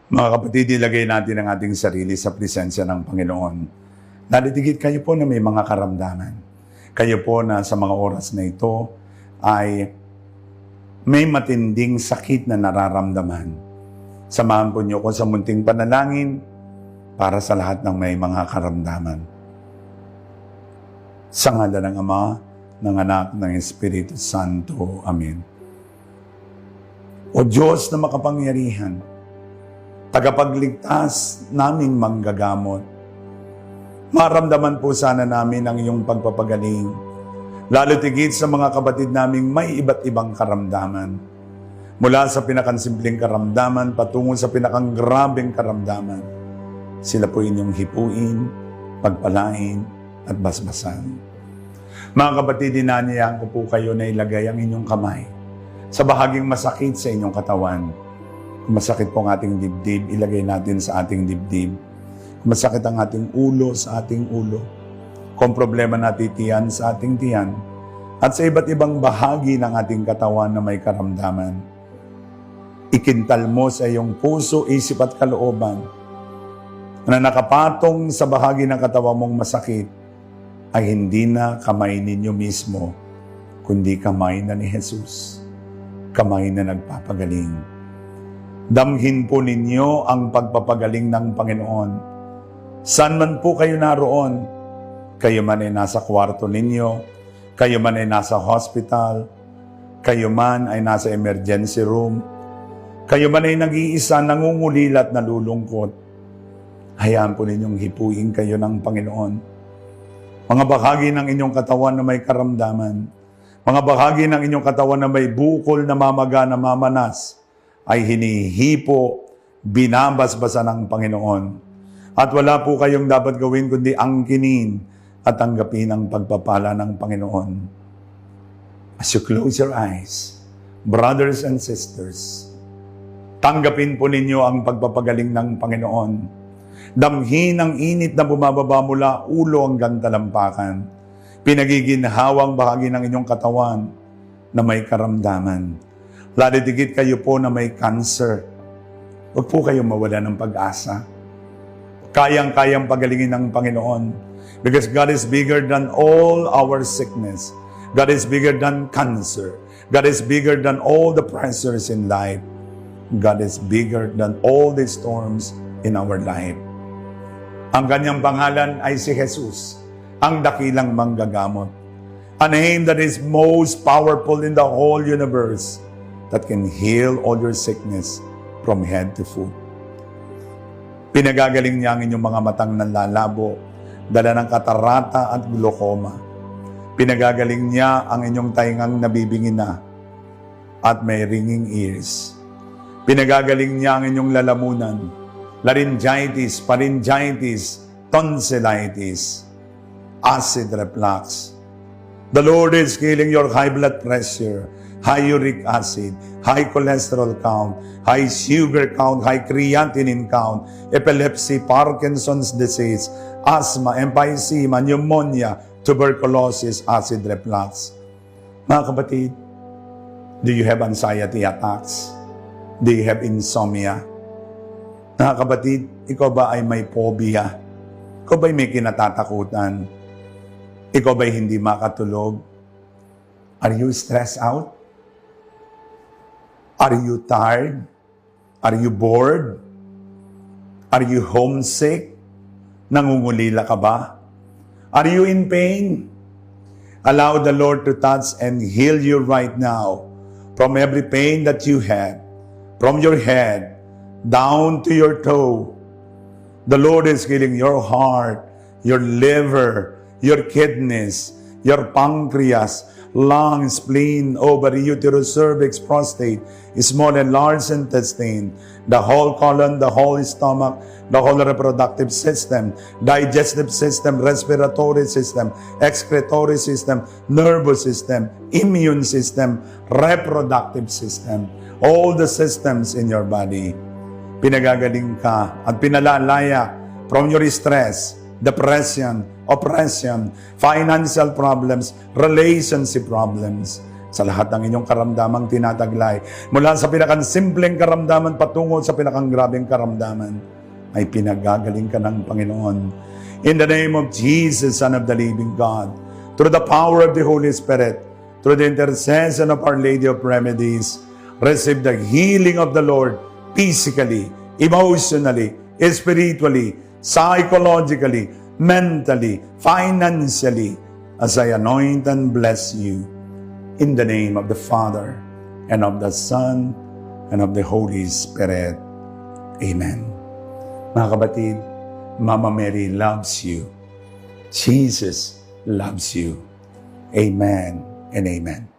Mga kapatid, ilagay natin ang ating sarili sa presensya ng Panginoon. Nalitigit kayo po na may mga karamdaman. Kayo po na sa mga oras na ito ay may matinding sakit na nararamdaman. Samahan po niyo ko sa munting panalangin para sa lahat ng may mga karamdaman. Sa ngalan ng Ama, ng Anak, ng Espiritu Santo. Amen. O Diyos na makapangyarihan, tagapagligtas naming manggagamot. Maramdaman po sana namin ang iyong pagpapagaling, lalo tigit sa mga kapatid naming may iba't ibang karamdaman. Mula sa pinakansimpleng karamdaman patungo sa pinakanggrabeng karamdaman, sila po inyong hipuin, pagpalain, at basbasan. Mga kapatid, dinanayaan ko po kayo na ilagay ang inyong kamay sa bahaging masakit sa inyong katawan. Kung masakit po ang ating dibdib, ilagay natin sa ating dibdib. Kung masakit ang ating ulo, sa ating ulo. Kung problema natin tiyan, sa ating tiyan. At sa iba't ibang bahagi ng ating katawan na may karamdaman. Ikintal mo sa iyong puso, isip at kalooban na nakapatong sa bahagi ng katawan mong masakit ay hindi na kamay ninyo mismo, kundi kamay na ni Jesus. Kamay na nagpapagaling. Damhin po ninyo ang pagpapagaling ng Panginoon. Saan man po kayo naroon, kayo man ay nasa kwarto ninyo, kayo man ay nasa hospital, kayo man ay nasa emergency room, kayo man ay nag-iisa, nangungulilat, nalulungkot, hayaan po ninyong hipuin kayo ng Panginoon. Mga bahagi ng inyong katawan na may karamdaman, mga bahagi ng inyong katawan na may bukol, namamaga, namamanas, ay hinihipo, binabasbasa ng Panginoon. At wala po kayong dapat gawin kundi angkinin at tanggapin ang pagpapala ng Panginoon. As you close your eyes, brothers and sisters, tanggapin po ninyo ang pagpapagaling ng Panginoon. Damhin ang init na bumababa mula ulo hanggang talampakan. Pinagiginhawang bahagi ng inyong katawan na may karamdaman. Lalitigit kayo po na may cancer. Huwag po kayo mawala ng pag-asa. Kayang-kayang pagalingin ng Panginoon. Because God is bigger than all our sickness. God is bigger than cancer. God is bigger than all the pressures in life. God is bigger than all the storms in our life. Ang kanyang pangalan ay si Jesus, ang dakilang manggagamot. A name that is most powerful in the whole universe, that can heal all your sickness from head to foot. Pinagagaling niya ang inyong mga matang nanlalabo, dala ng katarata at glaucoma. Pinagagaling niya ang inyong taingang nabibingin na at may ringing ears. Pinagagaling niya ang inyong lalamunan, laryngitis, pharyngitis, tonsillitis, acid reflux. The Lord is healing your high blood pressure, high uric acid, high cholesterol count, high sugar count, high creatinine count, epilepsy, Parkinson's disease, asthma, emphysema, pneumonia, tuberculosis, acid reflux. Mga kapatid, do you have anxiety attacks? Do you have insomnia? Mga kapatid, ikaw ba ay may phobia? Ikaw ba ay may kinatatakutan? Ikaw ba ay hindi makatulog? Are you stressed out? Are you tired? Are you bored? Are you homesick? Nangungulila ka ba? Are you in pain? Allow the Lord to touch and heal you right now from every pain that you have, from your head down to your toe. The Lord is healing your heart, your liver, your kidneys, your pancreas, lungs, spleen, ovary, uterus, cervix, prostate, small and large intestine, the whole colon, the whole stomach, the whole reproductive system, digestive system, respiratory system, excretory system, nervous system, immune system, reproductive system, all the systems in your body. Pinagagaling ka at pinalalaya from your stress, depression, oppression, financial problems, relationship problems. sa lahat ng inyong karamdamang tinataglay. Mula sa pinakasimpleng karamdaman patungo sa pinakanggrabeng karamdaman, ay pinagagaling ka ng Panginoon. In the name of Jesus, Son of the living God, through the power of the Holy Spirit, through the intercession of Our Lady of Remedies, receive the healing of the Lord physically, emotionally, spiritually, psychologically, mentally, financially, as I anoint and bless you. In the name of the Father, and of the Son, and of the Holy Spirit. Amen. Mga kapatid, Mama Mary loves you. Jesus loves you. Amen and amen.